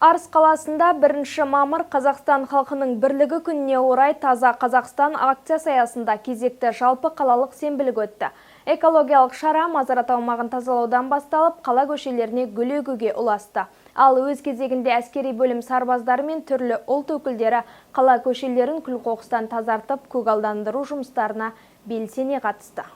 Арыс қаласында 1 мамыр Қазақстан халқының бірлігі күніне орай Таза Қазақстан акциясы аясында кезекті жалпы қалалық сенбілік өтті. Экологиялық шара Мазарат аумағын тазалаудан басталып, қала көшелеріне гүл егуге ұласты. Ал өз кезегінде әскери бөлім сарбаздары мен түрлі ұлт өкілдері қала көшелерін күл-қоқыстан тазартып, көгалдандыру жұмыстарына белсене қатысты.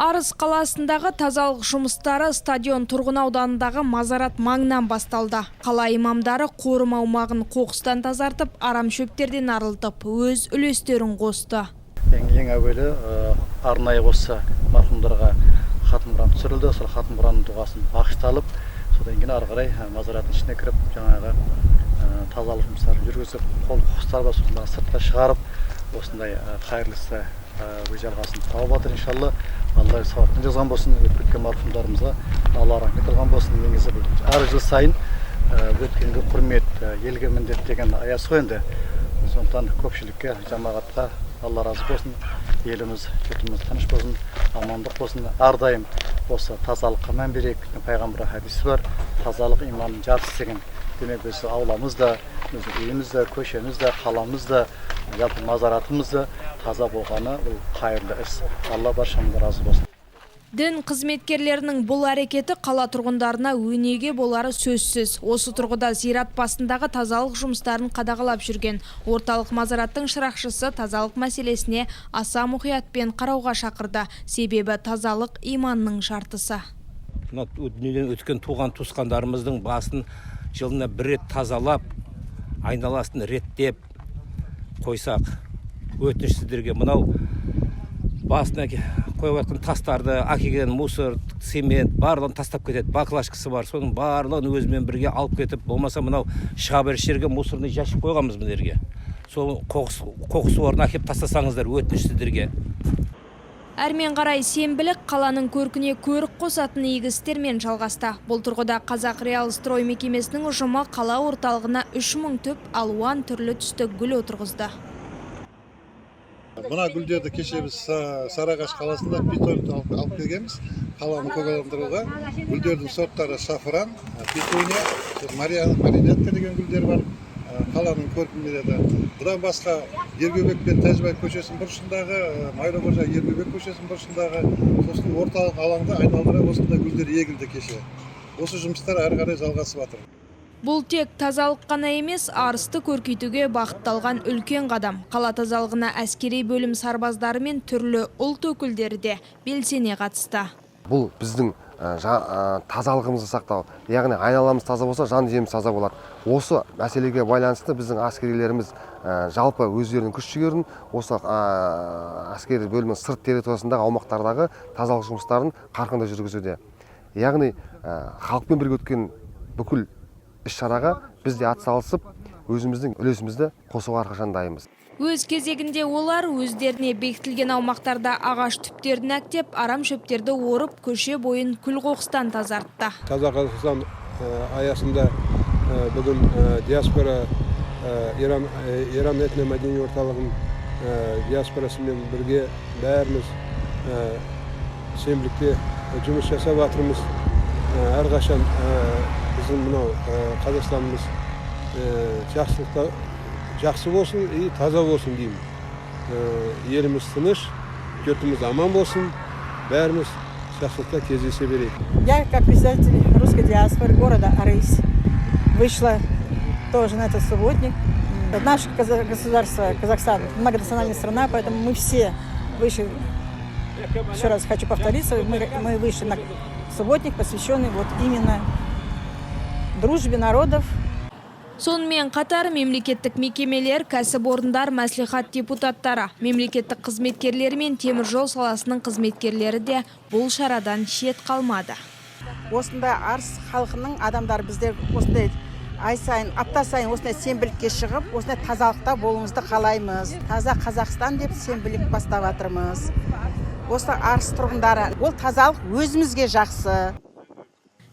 Арыс қаласындағы тазалық жұмыстары стадион тұрғын ауданындағы Мазарат маңынан басталды. Қала имамдары қорым аумағын қоқыстан тазартып, арам шөптерден арылтып, өз үлестерін қосты. Ең әуелі арнайы осы марқұмдарға хатым құран түсірілді. Сол хатым құранның дұғасын бағышталып, содан кейін ары қарай Мазараттың ішіне кіріп, жаңағы тазалық жұмыстарын жүргізіп, қол қоқыстарды сыртқа шығарып, осындай қайырлысы өз жалғасын тауып жатыр иншалла. Алла сауаптын жазған болсын, өтіп кеткен марқұмдарымызға Алла рахмет қылған болсын. Негізі әр жыл сайын өткенге құрмет, елге міндет деген аясы ғой енді. Сондықтан көпшілікке, жамағатқа Алла разы болсын. Еліміз, жұртымыз тыныш болсын, амандық болсын. Әрдайым осы тазалыққа мән берейік. Пайғамбар хадисі бар. Тазалық иманның жартысы деген. Демек біз ауламызда, үйімізде, көшемізде, қаламызда, жалпы Мазаратымызда таза болғаны бұл қайырлы іс. Алла баршамызға разы болсын. Дін қызметкерлерінің бұл әрекеті қала тұрғындарына өнеге болары сөзсіз. Осы тұрғыда зират басындағы тазалық жұмыстарын қадағалап жүрген орталық Мазараттың шырақшысы тазалық мәселесіне аса мұқиятпен қарауға шақырды. Себебі тазалық иманның шартысы. Дүниеден өткен туған туысқандарымыздың басын жылына бір рет тазалап, айналасын реттеп қойсақ, өтініш сіздерге мынау басына қойып жатқан тастарды, әкелген мусор, цемент барлығын тастап кетеді. Баклашкасы бар, соның барлығын өзімен бірге алып кетіп, болмаса мынау шыға жерге мусорный ящик қойғанбыз мына. Сол қоқыс орнына әкеліп тастасаңыздар, өтініш сіздерге. Әрмен қарай сенбілік қаланың көркіне көрік қосатын игі істермен жалғасты. Бұл тұрғыда Қазақ Реал строй мекемесінің ұжымы қала орталығына 3000 түп алуан түрлі түсті гүл отырғызды. Мына гүлдерді кеше біз Сарыағаш қаласында питон алып келгенбіз. Қаланы көгалдандыруға гүлдердің сорттары шафран, петуния, маринетка деген гүлдер бар. Қаланың көркін береді. Бұдан басқа Ергөбек пен Тәжібай көшесінің бұрышындағы, Майрақожа Ергөбек көшесінің бұрышындағы, сосын орталық алаңда айналдыра осындай гүлдер егілді кеше. Осы жұмыстар әрі қарай жалғасып жатыр. Бұл тек тазалық қана емес, Арысты көркейтуге бағытталған үлкен қадам. Қала тазалығына әскери бөлім сарбаздары мен түрлі ұлт өкілдері де белсене қатысты. Бұл біздің тазалығымызды сақтау, яғни айналамыз таза болса, жан жеміз таза болады. Осы мәселеге байланысты біздің әскерилеріміз жалпы өздерінің күш жігерін осы әскери бөлімнің сырт территориясындағы аумақтардағы тазалық жұмыстарын қарқынды жүргізуде. Яғни халықпен бірге өткен бүкіл іс-шараға біз де атсалысып, өзіміздің үлесімізді қосуға әрқашан дайынбыз. Өз кезегінде олар өздеріне бекітілген аумақтарда ағаш түптерін әктеп, арам шөптерді орып, көше бойын күл-қоқыстан тазартты. Таза Қазақстан аясында бүгін диаспора Иран этно-мәдени орталығының диаспорасымен бірге бәріміз сенбілікте жұмыс жасап жатырмыз. Әрқашан біздің мынау Қазақстанымыз жақсылықта жақсы болсын и таза болсын деймін. Еліміз тыныш, жұртымыз аман болсын, бәріміз жақсылықта кездесе берейік. Я, как представитель русской диаспоры города Арыс, вышла тоже на этот субботник. Наше государство, Казахстан, многонациональная страна, поэтому мы все вышли, еще раз хочу повториться, мы вышли на субботник, посвященный вот именно дружбе народов. Сонымен қатар мемлекеттік мекемелер, кәсіпорындар, мәслихат депутаттары, мемлекеттік қызметкерлері мен темір жол саласының қызметкерлері де бұл шарадан шет қалмады. Осында Арыс халқының адамдары біздер осындай ай сайын, апта сайын осындай сенбілікке шығып, осындай тазалықта болуыңызды қалаймыз. Таза Қазақстан деп сенбілік бастап жатырмыз. Осы Арыс тұрғындары, ол тазалық өзімізге жақсы.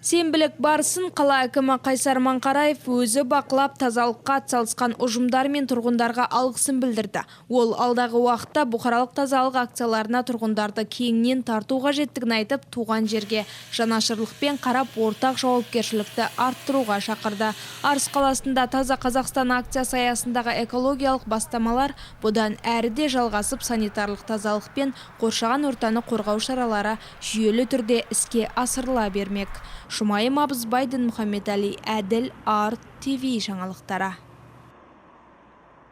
Сенбілік барысын қала әкімі Қайсар Маңқараев өзі бақылап тазалыққа атсалысқан ұжымдар мен тұрғындарға алғысын білдірді. Ол алдағы уақытта бұқаралық тазалық акцияларына тұрғындарды кеңінен тарту қажеттігін айтып, туған жерге жанашырлықпен қарап ортақ жауапкершілікті арттыруға шақырды. Арыс қаласында Таза Қазақстан акциясы аясындағы экологиялық бастамалар бұдан әрі де жалғасып, санитарлық тазалық пен қоршаған ортаны қорғау шаралары жүйелі түрде іске асырыла бермек. Жұмайым Абызбайдын Мұхаммед Али, Әділ, Арт ТВ жаңалықтары.